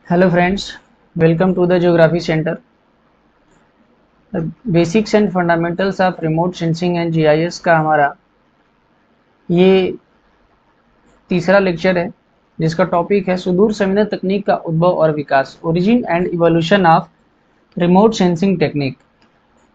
Hello friends, welcome to the geography centre. Basics and fundamentals of remote sensing and GIS का हमारा ये तीसरा lecture है, जिसका टॉपिक है सुदूर संवेदन तकनीक का उद्भव और विकास, origin and evolution of remote sensing technique.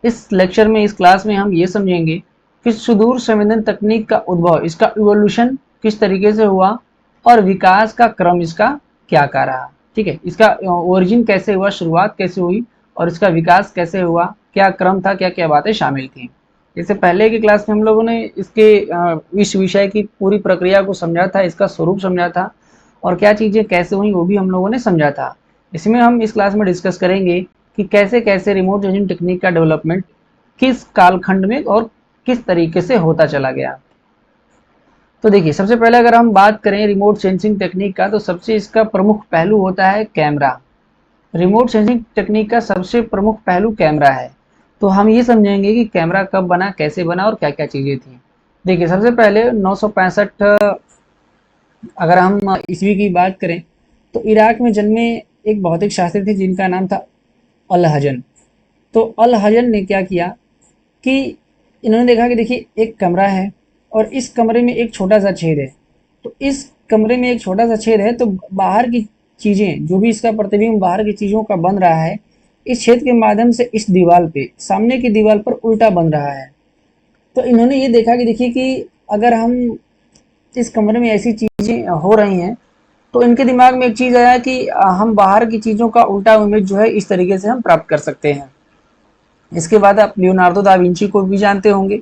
इस लेक्चर में, इस क्लास में हम ये समझेंगे कि सुदूर संवेदन तकनीक का उद्भव, इसका इवोल्यूशन किस तरीके से हुआ और विकास का क्रम इसका क्या रहा। ठीक है, इसका ओरिजिन कैसे हुआ, शुरुआत कैसे हुई और इसका विकास कैसे हुआ, क्या क्रम था, क्या क्या बातें शामिल थी। इससे पहले की क्लास में हम लोगों ने इसके इस विषय की पूरी प्रक्रिया को समझा था, इसका स्वरूप समझा था और क्या चीज़ें कैसे हुई वो भी हम लोगों ने समझा था। इसमें हम इस क्लास में डिस्कस करेंगे कि कैसे कैसे रिमोट सेंसिंग टेक्निक का डेवलपमेंट किस कालखंड में और किस तरीके से होता चला गया। तो देखिए, सबसे पहले अगर हम बात करें रिमोट सेंसिंग टेक्निक का, तो सबसे इसका प्रमुख पहलू होता है कैमरा। रिमोट सेंसिंग टेक्निक का सबसे प्रमुख पहलू कैमरा है। तो हम ये समझेंगे कि कैमरा कब बना, कैसे बना और क्या क्या चीज़ें थी। देखिए, सबसे पहले 965 अगर हम ईस्वी की बात करें, तो इराक में जन्मे एक भौतिक शास्त्री थे जिनका नाम था अल हजन। तो अल हजन ने क्या किया कि इन्होंने देखा कि देखिए, एक कमरा है और इस कमरे में एक छोटा सा छेद है। तो इस कमरे में एक छोटा सा छेद है, तो बाहर की चीज़ें, जो भी इसका प्रतिबिंब बाहर की चीज़ों का बन रहा है, इस छेद के माध्यम से इस दीवार पे, सामने की दीवार पर उल्टा बन रहा है। तो इन्होंने ये देखा कि देखिए कि अगर हम इस कमरे में ऐसी चीज़ें हो रही हैं, तो इनके दिमाग में एक चीज़ आया कि हम बाहर की चीज़ों का उल्टा इमेज जो है इस तरीके से हम प्राप्त कर सकते हैं। इसके बाद आप लियोनार्डो दा विंची को भी जानते होंगे,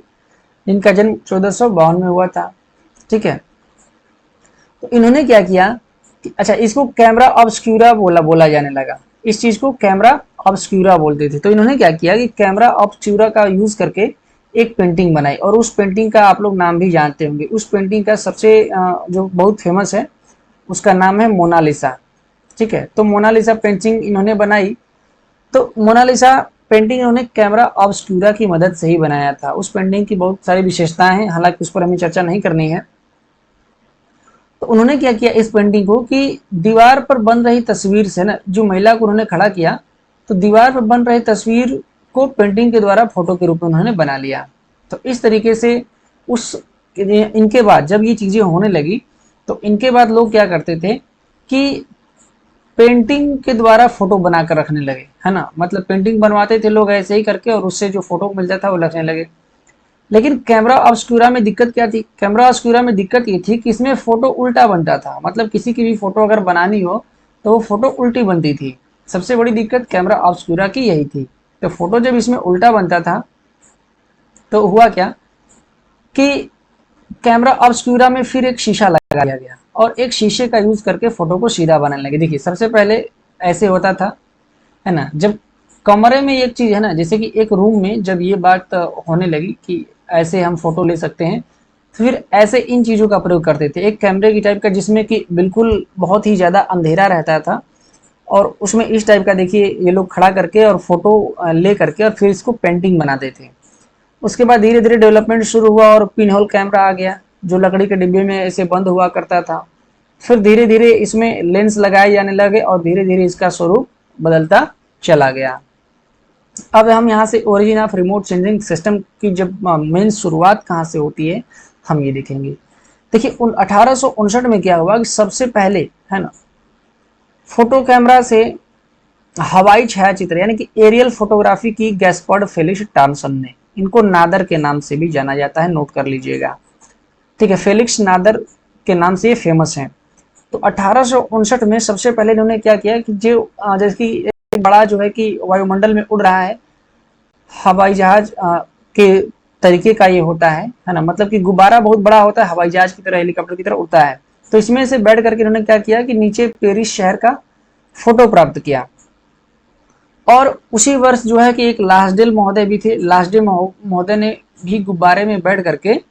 जिनका जन्म 1452 में हुआ था। ठीक है, तो इन्होंने क्या किया कि अच्छा, इसको कैमरा ऑब्सक्यूरा बोला जाने लगा। इस चीज़ को कैमरा ऑब्सक्यूरा बोलते थे। तो इन्होंने क्या किया कि कैमरा ऑब्सक्यूरा का यूज़ करके एक पेंटिंग बनाई और उस पेंटिंग का आप लोग नाम भी जानते होंगे। उस पेंटिंग का सबसे जो बहुत फेमस है, उसका नाम है मोनालिसा। ठीक है, तो मोनालिसा पेंटिंग इन्होंने बनाई। तो मोनालिसा पेंटिंग इन्होंने कैमरा ऑब्सक्यूरा की मदद से ही बनाया था। उस पेंटिंग की बहुत सारी विशेषताएं हैं, हालांकि उस पर हमें चर्चा नहीं करनी है। तो उन्होंने क्या किया इस पेंटिंग को कि दीवार पर बन रही तस्वीर से ना, जो महिला को उन्होंने खड़ा किया, तो दीवार पर बन रही तस्वीर को पेंटिंग के द्वारा फोटो के रूप में उन्होंने बना लिया। तो इस तरीके से उस इनके बाद जब ये चीज़ें होने लगी, तो इनके बाद लोग क्या करते थे कि पेंटिंग के द्वारा फोटो बनाकर रखने लगे, है ना। मतलब पेंटिंग बनवाते थे लोग ऐसे ही करके और उससे जो फोटो मिलता था वो रखने लगे। लेकिन कैमरा ऑब्सक्यूरा में दिक्कत क्या थी? कैमरा ऑब्सक्यूरा में दिक्कत ये थी कि इसमें फोटो उल्टा बनता था। मतलब किसी की भी फोटो अगर बनानी हो तो वो फोटो उल्टी बनती थी। सबसे बड़ी दिक्कत कैमरा ऑब्सक्यूरा की यही थी। तो फोटो जब इसमें उल्टा बनता था, तो हुआ क्या कि कैमरा ऑब्सक्यूरा में फिर एक शीशा लगाया गया और एक शीशे का यूज करके फोटो को सीधा बनाने लगे। देखिए, सबसे पहले ऐसे होता था, है ना, जब कमरे में एक चीज है ना, जैसे कि एक रूम में जब ये बात होने लगी कि ऐसे हम फोटो ले सकते हैं, तो फिर ऐसे इन चीजों का प्रयोग करते थे। एक कैमरे की टाइप का जिसमें कि बिल्कुल बहुत ही ज्यादा अंधेरा रहता था और उसमें इस टाइप का देखिए ये लोग खड़ा करके और फोटो ले करके और फिर इसको पेंटिंग बनाते थे। उसके बाद धीरे धीरे डेवलपमेंट शुरू हुआ और पिन होल कैमरा आ गया, जो लकड़ी के डिब्बे में ऐसे बंद हुआ करता था। फिर धीरे धीरे इसमें लेंस लगाए जाने लगे और धीरे धीरे इसका स्वरूप बदलता चला गया। अब हम यहाँ से origin of remote sensing system की जब मेन शुरुआत कहाँ से होती है, हम ये देखेंगे। देखिए, 1859 में क्या हुआ कि सबसे पहले, है ना, फोटो कैमरा से हवाई छायाचित्र यानी कि एरियल फोटोग्राफी की गैस्पर्ड फेलिक्स टॉमसन ने, इनको नादर के नाम से भी जाना जाता है, नोट कर लीजिएगा। ठीक है, फेलिक्स नादर के नाम से ये फेमस है। तो 1859 में सबसे पहले इन्होंने क्या किया कि जो जैसे कि एक बड़ा जो है कि वायुमंडल में उड़ रहा है, हवाई जहाज के तरीके का ये होता है ना। मतलब कि गुब्बारा बहुत बड़ा होता है, हवाई जहाज की तरह, हेलीकॉप्टर की तरह उड़ता है। तो इसमें से बैठ करके इन्होंने क्या किया कि नीचे पेरिस शहर का फोटो प्राप्त किया। और उसी वर्ष जो है कि एक लास्डेल महोदय भी थे, लास्डेल महोदय ने भी गुब्बारे में बैठ करके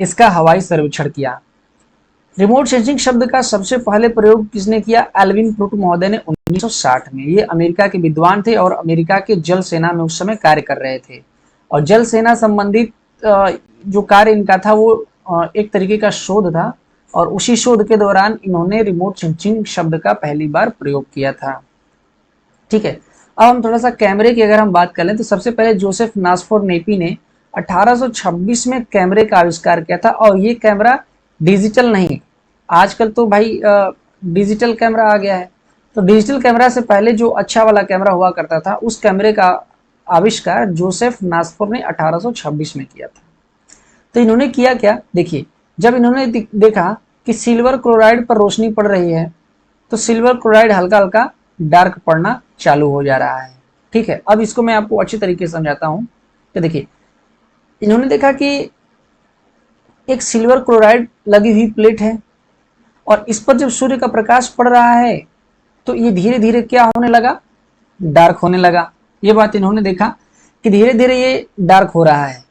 इसका हवाई सर्वेक्षण किया। रिमोट सेंसिंग शब्द का सबसे पहले प्रयोग किसने किया? एल्विन प्रूट महोदय ने 1960 में। ये अमेरिका के विद्वान थे और अमेरिका के जल सेना में उस समय कार्य कर रहे थे। और जल सेना संबंधित जो कार्य इनका था वो एक तरीके का शोध था और उसी शोध के दौरान इन्होंने रिमोट सेंसिंग शब्द का पहली बार प्रयोग किया था। ठीक है, अब हम थोड़ा सा कैमरे की अगर हम बात कर लें तो सबसे पहले जोसेफ नासफोर नेपी ने 1826 में कैमरे का आविष्कार किया था, और ये कैमरा डिजिटल नहीं, आजकल तो भाई डिजिटल कैमरा आ गया है, तो डिजिटल कैमरा से पहले जो अच्छा वाला कैमरा हुआ करता था उस कैमरे का आविष्कार जोसेफ नासफोर ने 1826 में किया था। तो इन्होंने किया क्या, देखिए, जब इन्होंने देखा कि सिल्वर क्लोराइड पर रोशनी पड़ रही है तो सिल्वर क्लोराइड हल्का हल्का डार्क पड़ना चालू हो जा रहा है। ठीक है, अब इसको मैं आपको अच्छी तरीके से समझाता हूं। तो देखिए, इन्होंने देखा कि एक सिल्वर क्लोराइड लगी हुई प्लेट है और इस पर जब सूर्य का प्रकाश पड़ रहा है तो ये धीरे धीरे क्या होने लगा, डार्क होने लगा। ये बात इन्होंने देखा कि धीरे धीरे ये डार्क हो रहा है।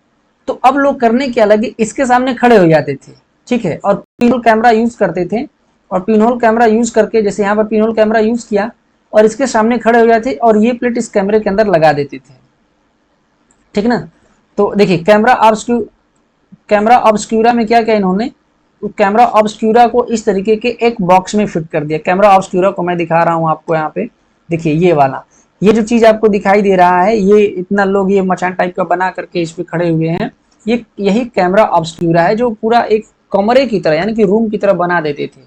तो अब लोग करने क्या लगे, इसके सामने खड़े हो जाते थे, ठीक है, और पिनहोल कैमरा यूज करते थे, और पिनहोल कैमरा यूज करके, जैसे यहाँ पर पिनहोल कैमरा यूज किया और इसके सामने खड़े हो जाते और ये प्लेट इस कैमरे के अंदर लगा देते थे। ठीक ना, तो देखिए कैमरा ऑब्सक्यूरा में क्या किया इन्होंने, कैमरा ऑब्सक्यूरा को इस तरीके के एक बॉक्स में फिट कर दिया। कैमरा ऑब्सक्यूरा को मैं दिखा रहा हूं आपको यहाँ पे, देखिए ये वाला, ये जो चीज आपको दिखाई दे रहा है, ये इतना लोग ये मचान टाइप का बना करके इस पे खड़े हुए हैं, ये यही कैमरा ऑब्सक्यूरा है जो पूरा एक कमरे की तरह यानी कि रूम की तरह बना देते थे।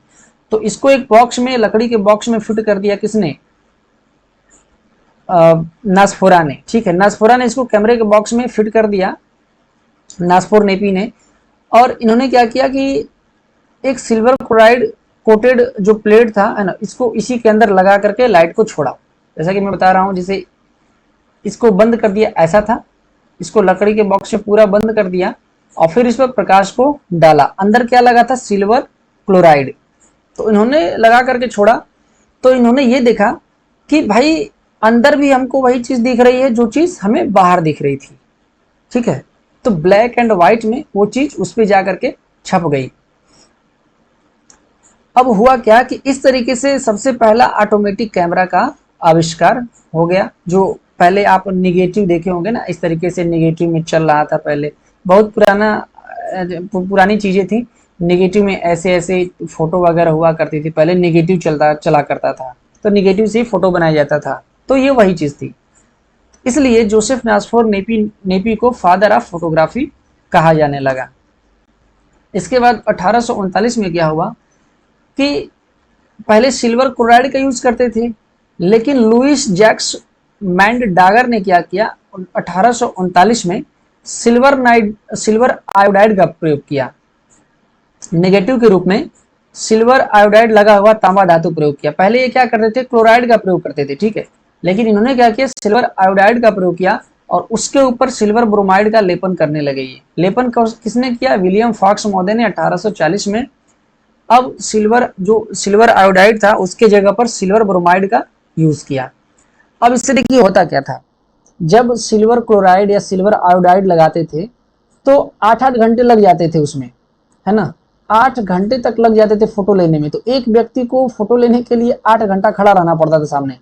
तो इसको एक बॉक्स में, लकड़ी के बॉक्स में फिट कर दिया किसने, नासफोरा ने। ठीक है, नासफोरा ने इसको कैमरे के बॉक्स में फिट कर दिया, नासफोर नेपी ने। और इन्होंने क्या किया कि एक सिल्वर क्लोराइड कोटेड जो प्लेट था है ना, इसको इसी के अंदर लगा करके लाइट को छोड़ा, जैसा कि मैं बता रहा हूं, जैसे इसको बंद कर दिया, ऐसा था, इसको लकड़ी के बॉक्स में पूरा बंद कर दिया और फिर इस पर प्रकाश को डाला। अंदर क्या लगा था, सिल्वर क्लोराइड। तो इन्होंने लगा करके छोड़ा, तो इन्होंने ये देखा कि भाई अंदर भी हमको वही चीज दिख रही है जो चीज हमें बाहर दिख रही थी। ठीक है, तो ब्लैक एंड व्हाइट में वो चीज उस पर जाकर के छप गई। अब हुआ क्या कि इस तरीके से सबसे पहला ऑटोमेटिक कैमरा का आविष्कार हो गया। जो पहले आप निगेटिव देखे होंगे ना, इस तरीके से निगेटिव में चल रहा था पहले, बहुत पुरानी चीजें थी, निगेटिव में ऐसे ऐसे फोटो वगैरह हुआ करती थी, पहले निगेटिव चला करता था, तो निगेटिव से ही फोटो बनाया जाता था, तो ये वही चीज थी। इसलिए जोसेफ नासफोर नेपी को फादर ऑफ फोटोग्राफी कहा जाने लगा। इसके बाद 1839 में क्या हुआ कि पहले सिल्वर क्लोराइड का यूज करते थे, लेकिन लुइस जैक्स मैंड-डागर ने क्या किया, 1839 में सिल्वर आयोडाइड का प्रयोग किया, नेगेटिव के रूप में सिल्वर आयोडाइड लगा हुआ तांबा धातु प्रयोग किया। पहले ये क्या करते थे, क्लोराइड का प्रयोग करते थे, ठीक है, लेकिन इन्होंने क्या किया, सिल्वर आयोडाइड का प्रयोग किया और उसके ऊपर सिल्वर ब्रोमाइड का लेपन करने लगे। ये लेपन किसने किया, विलियम फॉक्स महोदय ने 1840 में। अब सिल्वर आयोडाइड था उसके जगह पर सिल्वर ब्रोमाइड का यूज किया। अब इससे देखिए होता क्या था, जब सिल्वर क्लोराइड या सिल्वर आयोडाइड लगाते थे तो 8-8 घंटे लग जाते थे उसमें, है ना, 8 घंटे तक लग जाते थे फोटो लेने में। तो एक व्यक्ति को फोटो लेने के लिए 8 घंटा खड़ा रहना पड़ता था सामने।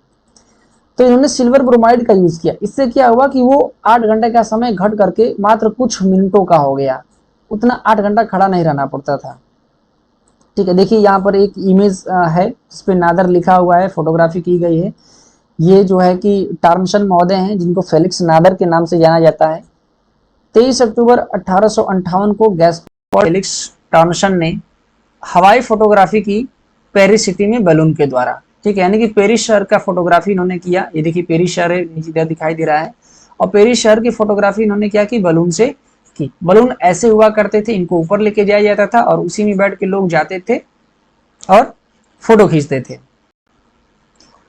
तो इन्होंने सिल्वर ब्रोमाइड का यूज किया। इससे क्या हुआ कि वो 8 घंटे का समय घट करके मात्र कुछ मिनटों का हो गया, उतना 8 घंटा खड़ा नहीं रहना पड़ता था। ठीक है, देखिए यहाँ पर एक इमेज है जिसपे नादर लिखा हुआ है, फोटोग्राफी की गई है। ये जो है कि टार्नसन महोदय हैं, जिनको फेलिक्स नादर के नाम से जाना जाता है। 23 अक्टूबर 1858 को गैस्पार्ड फेलिक्स टार्नसन ने हवाई फोटोग्राफी की पेरिस सिटी में बैलून के द्वारा। ठीक है, यानी कि पेरिस शहर का फोटोग्राफी इन्होंने किया। ये देखिए पेरिस शहर है, नीचे दिखाई दे रहा है, और पेरिस शहर की फोटोग्राफी इन्होंने क्या की, बैलून से की। बैलून ऐसे हुआ करते थे, इनको ऊपर लेके जाया जाता था और उसी में बैठ के लोग जाते थे और फोटो खींचते थे।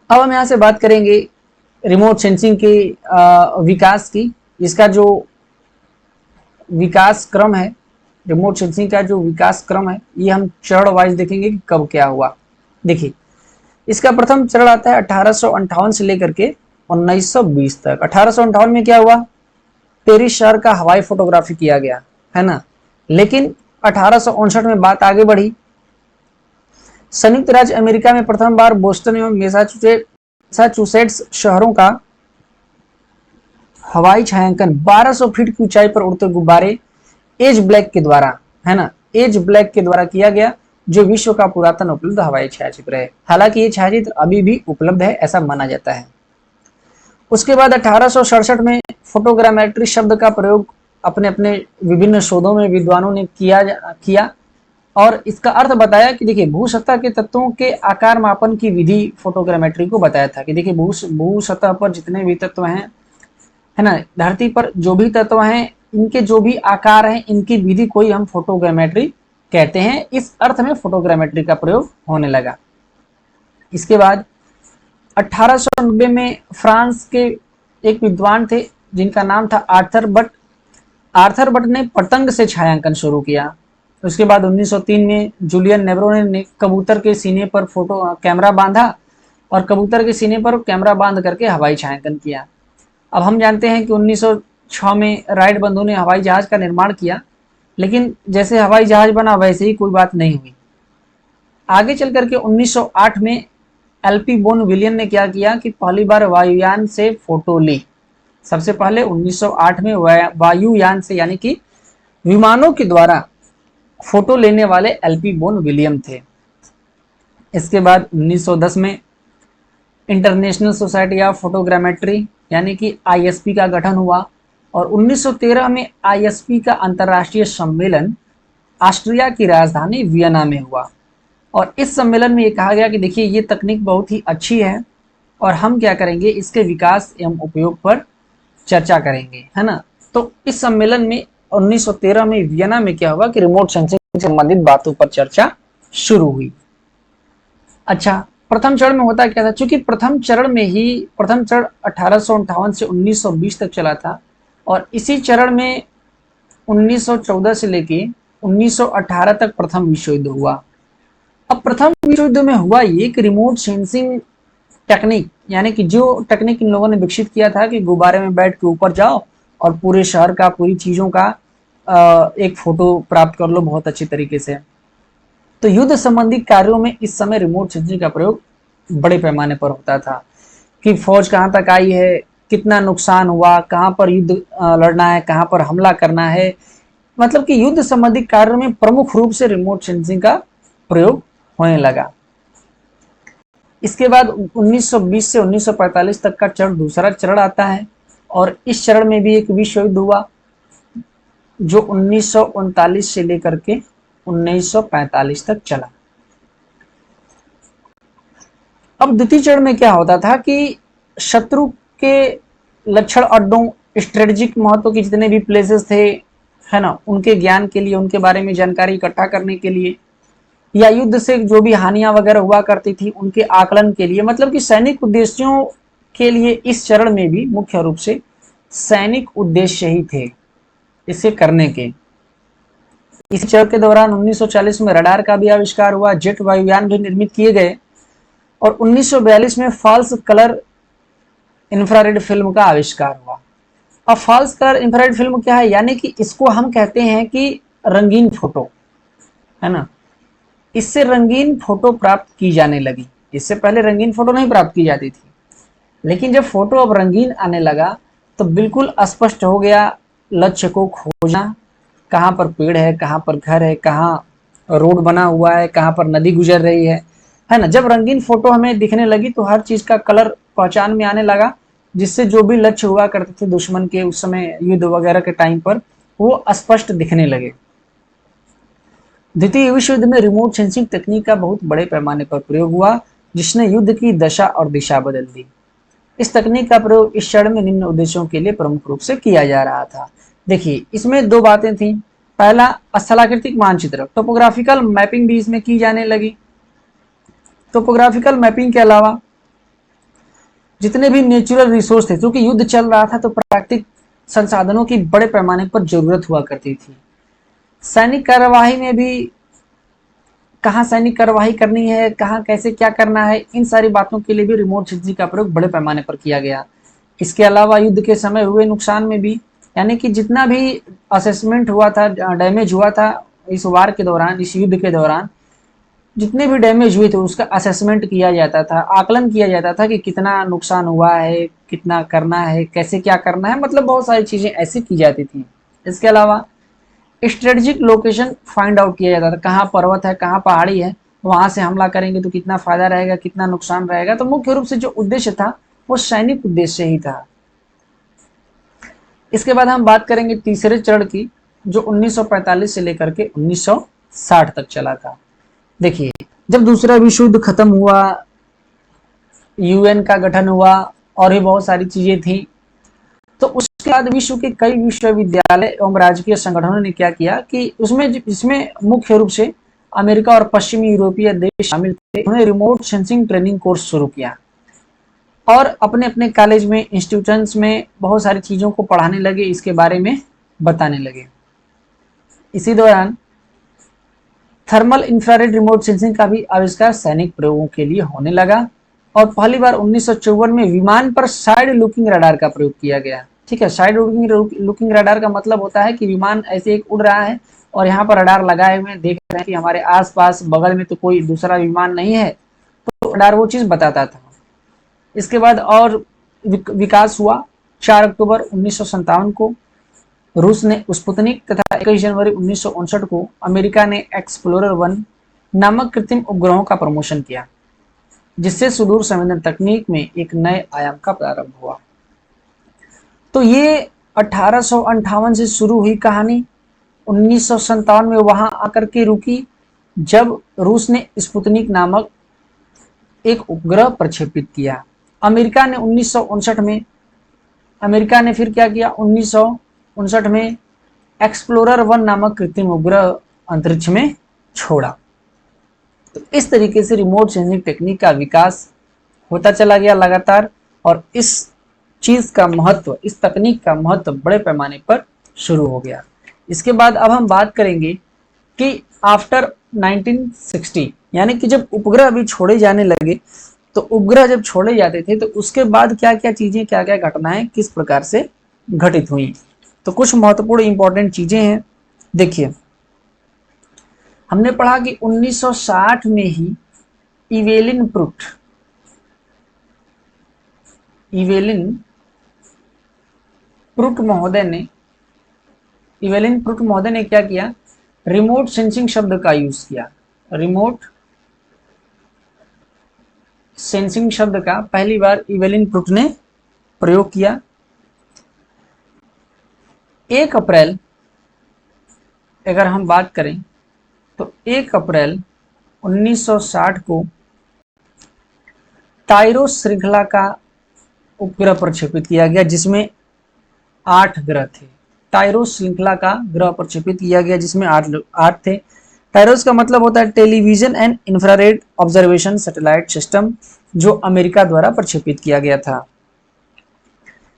अब हम यहाँ से बात करेंगे रिमोट सेंसिंग के विकास की। इसका जो विकास क्रम है, रिमोट सेंसिंग का जो विकास क्रम है, ये हम चरण वाइज देखेंगे कि कब क्या हुआ। देखिए, इसका प्रथम चरण आता है 1858 से लेकर के 1920 तक। 1858 में क्या हुआ, पेरिस शहर का हवाई फोटोग्राफी किया गया, है ना। लेकिन 1859 में बात आगे बढ़ी। संयुक्त राज्य अमेरिका में प्रथम बार बोस्टन एवं मैसाचुसेट्स शहरों का हवाई छायांकन 1200 फीट की ऊंचाई पर उड़ते गुब्बारे एज ब्लैक के द्वारा, है ना, एज ब्लैक के द्वारा किया गया। जो विश्व का पुरातन उपलब्ध हवाई छायाचित्र है। हालांकि ये छायाचित्र अभी भी उपलब्ध है ऐसा माना जाता है। उसके बाद 1867 में फोटोग्रामेट्री शब्द का प्रयोग अपने अपने विभिन्न शोधों में विद्वानों ने किया और इसका अर्थ बताया कि देखिए भू सतह के तत्वों के आकार मापन की विधि फोटोग्रामेट्री को बताया था कि देखिए भू सतह पर जितने भी तत्व हैं, है ना, धरती पर जो भी तत्व हैं, इनके जो भी आकार हैं, इनकी विधि को ही हम फोटोग्रामेट्री कहते हैं। इस अर्थ में फोटोग्रामेट्री का प्रयोग होने लगा। इसके बाद 1890 में फ्रांस के एक विद्वान थे जिनका नाम था आर्थर बट। आर्थर बट ने पतंग से छायांकन शुरू किया। उसके बाद 1903 में जूलियन नेब्रोने ने कबूतर के सीने पर कैमरा बांधा और कबूतर के सीने पर कैमरा बांध करके हवाई छायांकन किया। अब हम जानते हैं कि 1906 में राइट बंधु ने हवाई जहाज का निर्माण किया, लेकिन जैसे हवाई जहाज बना वैसे ही कोई बात नहीं हुई। आगे चल करके 1908 में एलपी बोन विलियम ने क्या किया कि पहली बार वायुयान से फोटो ली। सबसे पहले 1908 में वायुयान से यानी कि विमानों के द्वारा फोटो लेने वाले एलपी बोन विलियम थे। इसके बाद 1910 में इंटरनेशनल सोसाइटी ऑफ फोटोग्रामेट्री यानी कि आईएसपी का गठन हुआ और 1913 में आईएसपी का अंतर्राष्ट्रीय सम्मेलन ऑस्ट्रिया की राजधानी वियना में हुआ और इस सम्मेलन में ये कहा गया कि देखिए ये तकनीक बहुत ही अच्छी है और हम क्या करेंगे, इसके विकास एवं उपयोग पर चर्चा करेंगे, है ना। तो इस सम्मेलन में 1913 में वियना में क्या हुआ कि रिमोट सेंसिंग से संबंधित बातों पर चर्चा शुरू हुई। अच्छा, प्रथम चरण में होता क्या था, क्योंकि प्रथम चरण 1858 से 1920 तक चला था और इसी चरण में 1914 से लेके 1918 तक प्रथम विश्व युद्ध हुआ। अब प्रथम विश्व युद्ध में हुआ ये कि रिमोट सेंसिंग टेक्निक यानी कि जो टेक्निक इन लोगों ने विकसित किया था कि गुब्बारे में बैठ के ऊपर जाओ और पूरे शहर का, पूरी चीजों का एक फोटो प्राप्त कर लो बहुत अच्छी तरीके से। तो युद्ध संबंधी कार्यों में इस समय रिमोट सेंसिंग का प्रयोग बड़े पैमाने पर होता था कि फौज कहाँ तक आई है, कितना नुकसान हुआ, कहाँ पर युद्ध लड़ना है, कहाँ पर हमला करना है, मतलब कि युद्ध संबंधी कार्यों में प्रमुख रूप से रिमोट सेंसिंग का प्रयोग होने लगा। इसके बाद 1920 से 1945 तक का चरण दूसरा चरण आता है और इस चरण में भी एक विश्व युद्ध हुआ जो 1939 से लेकर के 1945 तक चला। अब द्वितीय चरण में क्या होता था कि शत्रु के लक्षण अड्डों, स्ट्रेटेजिक महत्व के जितने भी प्लेसेस थे, है ना, उनके ज्ञान के लिए, उनके बारे में जानकारी इकट्ठा करने के लिए या युद्ध से जो भी हानियां वगैरह हुआ करती थी उनके आकलन के लिए, मतलब कि सैनिक उद्देश्यों के लिए इस चरण में भी मुख्य रूप से सैनिक उद्देश्य ही थे इसे करने के। इस चरण के दौरान 1940 में रडार का भी आविष्कार हुआ, जेट वायुयान भी निर्मित किए गए और 1942 में फॉल्स कलर इंफ्रारेड फिल्म का आविष्कार हुआ। अब फॉल्स कलर इंफ्रारेड फिल्म क्या है, यानी कि इसको हम कहते हैं कि रंगीन फोटो, है ना। इससे रंगीन फोटो प्राप्त की जाने लगी। इससे पहले रंगीन फोटो नहीं प्राप्त की जाती थी, लेकिन जब फोटो अब रंगीन आने लगा तो बिल्कुल स्पष्ट हो गया लक्ष्य को खोजना, कहाँ पर पेड़ है, कहाँ पर घर है, कहाँ रोड बना हुआ है, कहाँ पर नदी गुजर रही है ना। जब रंगीन फोटो हमें दिखने लगी तो हर चीज का कलर पहचान में आने लगा, जिससे जो भी लक्ष्य हुआ करते थे दुश्मन के उस समय युद्ध वगैरह के टाइम पर वो स्पष्ट दिखने लगे। द्वितीय विश्व युद्ध में रिमोट सेंसिंग तकनीक का बहुत बड़े पैमाने पर प्रयोग हुआ, जिसने युद्ध की दशा और दिशा बदल दी। इस तकनीक का प्रयोग इस चरण में निम्न उद्देश्यों के लिए प्रमुख रूप से किया जा रहा था। देखिए, इसमें दो बातें थी। पहला, स्थलाकृतिक मानचित्र, टोपोग्राफिकल मैपिंग भी इसमें की जाने लगी। टोपोग्राफिकल मैपिंग के अलावा जितने भी नेचुरल रिसोर्स थे, क्योंकि युद्ध चल रहा था तो प्राकृतिक संसाधनों की बड़े पैमाने पर जरूरत हुआ करती थी। सैनिक कार्यवाही में भी कहाँ सैनिक कार्यवाही करनी है, कहाँ कैसे क्या करना है, इन सारी बातों के लिए भी रिमोट सेंसिंग का प्रयोग बड़े पैमाने पर किया गया। इसके अलावा युद्ध के समय हुए नुकसान में भी, यानी कि जितना भी असेसमेंट हुआ था, डैमेज हुआ था इस वार के दौरान, इस युद्ध के दौरान जितने भी डैमेज हुए थे उसका असेसमेंट किया जाता था, आकलन किया जाता था कि कितना नुकसान हुआ है, कितना करना है, कैसे क्या करना है, मतलब बहुत सारी चीजें ऐसी की जाती थी। इसके अलावा स्ट्रेटेजिक लोकेशन फाइंड आउट किया जाता था, कहाँ पर्वत है, कहाँ पहाड़ी है, वहां से हमला करेंगे तो कितना फायदा रहेगा, कितना नुकसान रहेगा। तो मुख्य रूप से जो उद्देश्य था वो सैनिक उद्देश्य ही था। इसके बाद हम बात करेंगे तीसरे चरण की, जो 1945 से लेकर के 1960 तक चला था। देखिए, जब दूसरा विश्व युद्ध खत्म हुआ, यूएन का गठन हुआ और भी बहुत सारी चीजें थी, तो उसके बाद विश्व के कई विश्वविद्यालय एवं राजकीय संगठनों ने क्या किया कि इसमें मुख्य रूप से अमेरिका और पश्चिमी यूरोपीय देश शामिल थे। उन्होंने रिमोट सेंसिंग ट्रेनिंग कोर्स शुरू किया और अपने अपने कॉलेज में, इंस्टीट्यूशंस में बहुत सारी चीजों को पढ़ाने लगे, इसके बारे में बताने लगे। इसी दौरान थर्मल इंफ्रारेड रिमोट सेंसिंग का भी आविष्कार सैनिक प्रयोगों के लिए होने लगा और पहली बार 1954 में विमान पर साइड लुकिंग रडार का प्रयोग किया गया। ठीक है, साइड लुकिंग रडार का मतलब होता है कि विमान ऐसे एक उड़ रहा है और यहाँ पर रडार लगाए हुए देख रहे हैं कि हमारे आसपास बगल में तो कोई दूसरा विमान नहीं है, तो रडार वो चीज बताता था। इसके बाद और विकास हुआ। 4 अक्टूबर 1957 को रूस ने स्पुतनिक तथा 21 जनवरी 1959 को अमेरिका ने एक्सप्लोरर 1 नामक कृत्रिम उपग्रहों का प्रमोशन किया, जिससे सुदूर संवेदन तकनीक में एक नए आयाम का प्रारंभ हुआ। तो ये 1858 से शुरू हुई कहानी 1957 में वहां आकर के रुकी, जब रूस ने स्पुतनिक नामक एक उपग्रह प्रक्षेपित किया। अमेरिका ने 1959 में फिर क्या किया, 1959 में एक्सप्लोरर 1 नामक कृत्रिम उपग्रह अंतरिक्ष में छोड़ा। तो इस तरीके से रिमोट सेंसिंग टेक्निक का विकास होता चला गया लगातार, और इस चीज का महत्व, इस तकनीक का महत्व बड़े पैमाने पर शुरू हो गया। इसके बाद अब हम बात करेंगे कि आफ्टर 1960, यानी कि जब उपग्रह भी छोड़े जाने लगे, तो उपग्रह जब छोड़े जाते थे तो उसके बाद क्या क्या चीजें, क्या क्या घटनाएं किस प्रकार से घटित हुई। तो कुछ महत्वपूर्ण इंपॉर्टेंट चीजें हैं। देखिए, हमने पढ़ा कि 1960 में ही इवेलिन प्रूट महोदय ने क्या किया, रिमोट सेंसिंग शब्द का यूज किया। रिमोट सेंसिंग शब्द का पहली बार इवेलिन प्रूट ने प्रयोग किया। 1 अप्रैल अगर हम बात करें तो 1 अप्रैल 1960 को टाइरोस श्रृंखला का उपग्रह प्रक्षेपित किया गया, जिसमें 8 ग्रह थे। टाइरोस श्रृंखला का ग्रह प्रक्षेपित किया गया जिसमें 8 थे। टाइरोस का मतलब होता है television and infrared observation satellite system, जो अमेरिका द्वारा प्रक्षेपित किया गया था।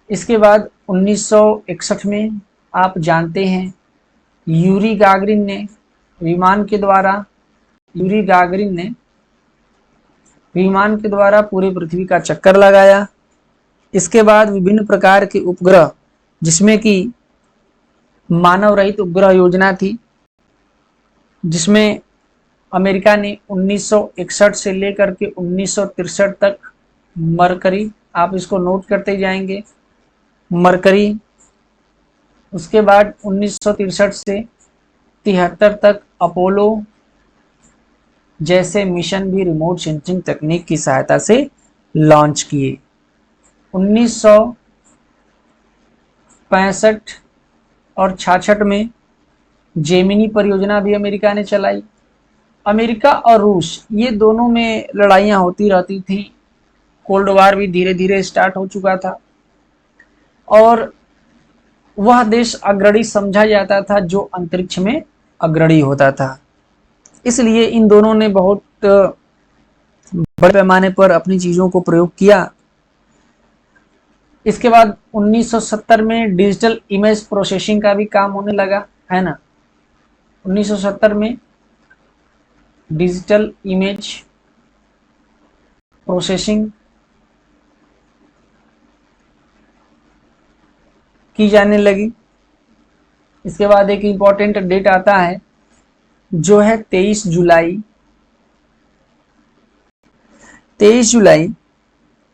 इसके बाद 1961 में आप जानते हैं यूरी गागरिन ने विमान के द्वारा पूरी पृथ्वी का चक्कर लगाया। इसके बाद विभिन्न प्रकार के उपग्रह, जिसमें कि मानव रहित उपग्रह योजना थी, जिसमें अमेरिका ने 1961 से लेकर के 1963 तक मरकरी, आप इसको नोट करते जाएंगे, मरकरी। उसके बाद 1963 से 73 तक अपोलो जैसे मिशन भी रिमोट सेंसिंग तकनीक की सहायता से लॉन्च किए। 1965 और 66 में जेमिनी परियोजना भी अमेरिका ने चलाई। अमेरिका और रूस, ये दोनों में लड़ाइयाँ होती रहती थी। कोल्ड वार भी धीरे धीरे स्टार्ट हो चुका था और वह देश अग्रणी समझा जाता था जो अंतरिक्ष में अग्रणी होता था। इसलिए इन दोनों ने बहुत बड़े पैमाने पर अपनी चीजों को प्रयोग किया। इसके बाद 1970 में डिजिटल इमेज प्रोसेसिंग का भी काम होने लगा, है ना। 1970 में डिजिटल इमेज प्रोसेसिंग की जाने लगी। इसके बाद एक इंपॉर्टेंट डेट आता है जो है 23 जुलाई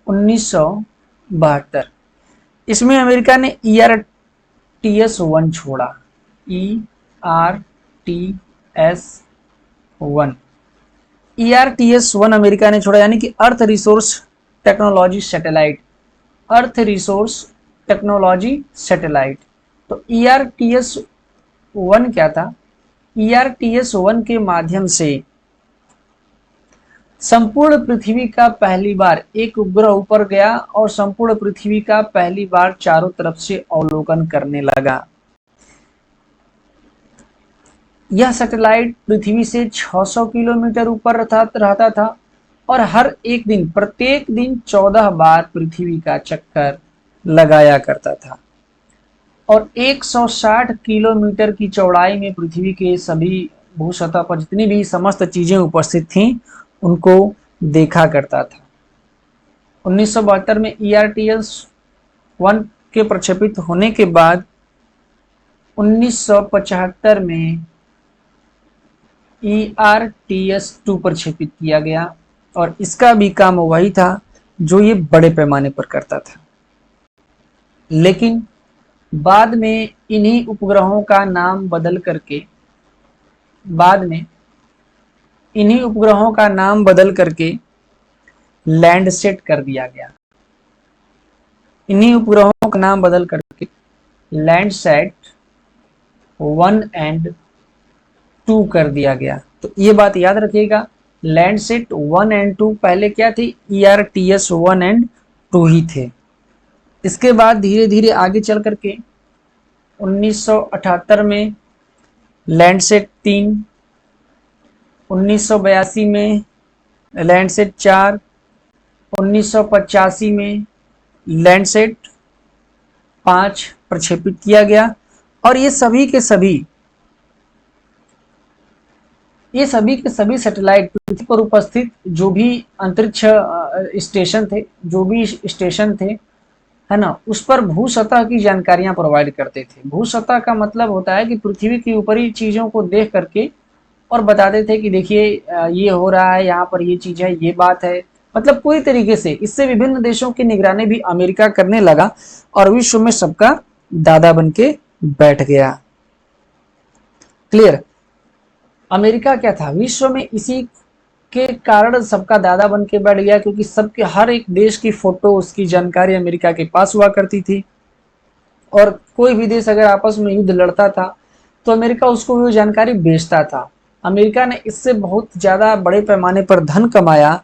1972। इसमें अमेरिका ने ERTS-1 छोड़ा, ERTS-1। ERTS-1 अमेरिका ने छोड़ा, यानी कि अर्थ रिसोर्स टेक्नोलॉजी सैटेलाइट, अर्थ रिसोर्स टेक्नोलॉजी सैटेलाइट। तो ERTS-1 क्या था? ERTS-1 के माध्यम से संपूर्ण पृथ्वी का पहली बार एक उपग्रह ऊपर गया और संपूर्ण पृथ्वी का पहली बार चारों तरफ से अवलोकन करने लगा। यह सैटेलाइट पृथ्वी से 600 किलोमीटर ऊपर रहता था और हर एक दिन, प्रत्येक दिन 14 बार पृथ्वी का चक्कर लगाया करता था और 160 किलोमीटर की चौड़ाई में पृथ्वी के सभी भूसतह पर जितनी भी समस्त चीजें उपस्थित थीं उनको देखा करता था। 1972 में ERTS-1 के प्रक्षेपित होने के बाद 1975 में ERTS-2 प्रक्षेपित किया गया और इसका भी काम वही था जो ये बड़े पैमाने पर करता था। लेकिन बाद में इन्हीं उपग्रहों का नाम बदल करके लैंडसेट कर दिया गया। इन्हीं उपग्रहों का नाम बदल करके लैंडसेट 1 एंड 2 कर दिया गया। तो ये बात याद रखिएगा, लैंडसेट 1 एंड 2 पहले क्या थे? ERTS-1 एंड 2 ही थे। इसके बाद धीरे धीरे आगे चल करके 1978 में लैंडसेट 3, 1982 में लैंडसेट 4, 1985 में लैंडसेट 5 प्रक्षेपित किया गया और ये सभी के सभी सैटेलाइट पृथ्वी पर उपस्थित जो भी अंतरिक्ष स्टेशन थे, है ना, उस पर भूसतह की जानकारियां प्रोवाइड करते थे। भूसतह का मतलब होता है कि पृथ्वी की ऊपरी चीजों को देख करके और बताते थे कि देखिए ये हो रहा है, यहाँ पर ये चीज है, ये बात है, मतलब पूरी तरीके से। इससे विभिन्न देशों की निगरानी भी अमेरिका करने लगा और विश्व में सबका दादा बन के बैठ गया। क्लियर? अमेरिका क्या था? विश्व में इसी के कारण सबका दादा बन के बैठ गया, क्योंकि सबके हर एक देश की फोटो, उसकी जानकारी अमेरिका के पास हुआ करती थी और कोई भी देश अगर आपस में युद्ध लड़ता था तो अमेरिका उसको वो जानकारी बेचता था। अमेरिका ने इससे बहुत ज़्यादा बड़े पैमाने पर धन कमाया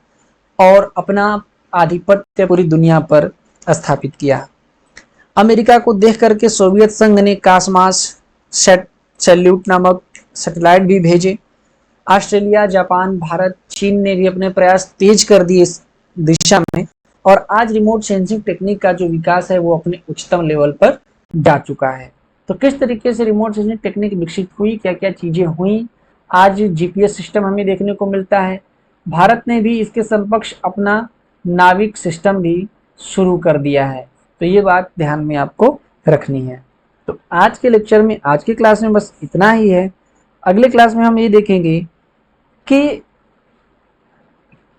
और अपना आधिपत्य पूरी दुनिया पर स्थापित किया। अमेरिका को देख करके सोवियत संघ ने कासमास सैल्यूट नामक सैटेलाइट भी भेजे। ऑस्ट्रेलिया, जापान, भारत, चीन ने भी अपने प्रयास तेज कर दिए इस दिशा में और आज रिमोट सेंसिंग टेक्निक का जो विकास है वो अपने उच्चतम लेवल पर जा चुका है। तो किस तरीके से रिमोट सेंसिंग टेक्निक विकसित हुई, क्या क्या चीजें हुई, आज GPS सिस्टम हमें देखने को मिलता है। भारत ने भी इसके समकक्ष अपना नाविक सिस्टम भी शुरू कर दिया है। तो ये बात ध्यान में आपको रखनी है। तो आज के लेक्चर में, आज की क्लास में बस इतना ही है। अगले क्लास में हम ये देखेंगे कि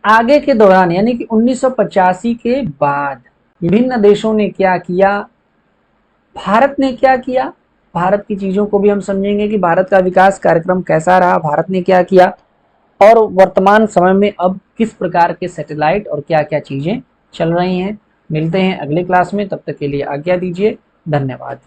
आगे के दौरान, यानी कि 1985 के बाद विभिन्न देशों ने क्या किया, भारत ने क्या किया, भारत की चीजों को भी हम समझेंगे कि भारत का विकास कार्यक्रम कैसा रहा, भारत ने क्या किया और वर्तमान समय में अब किस प्रकार के सैटेलाइट और क्या क्या चीजें चल रही हैं। मिलते हैं अगले क्लास में, तब तक के लिए आज्ञा दीजिए। धन्यवाद।